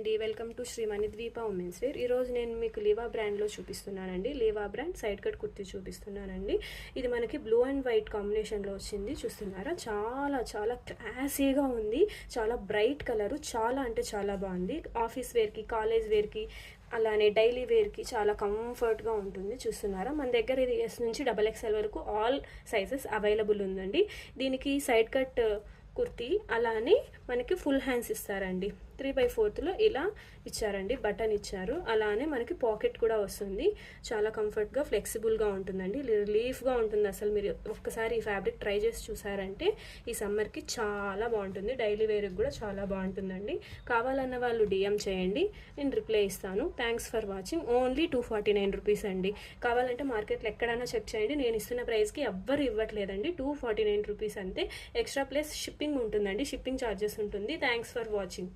అండి, welcome to Sri Manidweepa women's wear. ఈరోజు నేను మీకు లీవా బ్రాండ్లో చూపిస్తున్నానండి. Liva brand side cut kurti చూపిస్తున్నానండి. ఇది మనకి బ్లూ అండ్ వైట్ కాంబినేషన్లో వచ్చింది. చూస్తున్నారా, చాలా చాలా క్లాసీగా ఉంది. చాలా బ్రైట్ కలరు, చాలా అంటే చాలా బాగుంది. ఆఫీస్ వేర్కి, కాలేజ్ వేర్కి, అలానే డైలీ వేర్కి చాలా కంఫర్ట్గా ఉంటుంది. చూస్తున్నారా, మన దగ్గర ఇది ఎస్ నుంచి XXL వరకు ఆల్ సైజెస్ అవైలబుల్ ఉందండి. దీనికి సైడ్ కట్ కుర్తీ, అలానే మనకి ఫుల్ హ్యాండ్స్ ఇస్తారండి. 3/4 ఇలా ఇచ్చారండి, బటన్ ఇచ్చారు. అలానే మనకి పాకెట్ కూడా వస్తుంది. చాలా కంఫర్ట్గా, ఫ్లెక్సిబుల్గా ఉంటుందండి. రిలీఫ్గా ఉంటుంది. అసలు మీరు ఒక్కసారి ఈ ఫ్యాబ్రిక్ ట్రై చేసి చూసారంటే ఈ సమ్మర్కి చాలా బాగుంటుంది. డైలీ వేర్కి కూడా చాలా బాగుంటుందండి. కావాలన్న వాళ్ళు DM చేయండి, నేను రిప్లై ఇస్తాను. Thanks for watching. Only 249 rupees అండి. కావాలంటే మార్కెట్లో ఎక్కడైనా చెక్ చేయండి. నేను ఇస్తున్న ప్రైస్కి ఎవ్వరు ఇవ్వట్లేదండి. 249 రూపీస్ అంతే. ఎక్స్ట్రా ప్లస్ షిప్పింగ్ ఉంటుందండి. షిప్పింగ్ ఛార్జెస్ ఉంటుంది. Thanks for watching.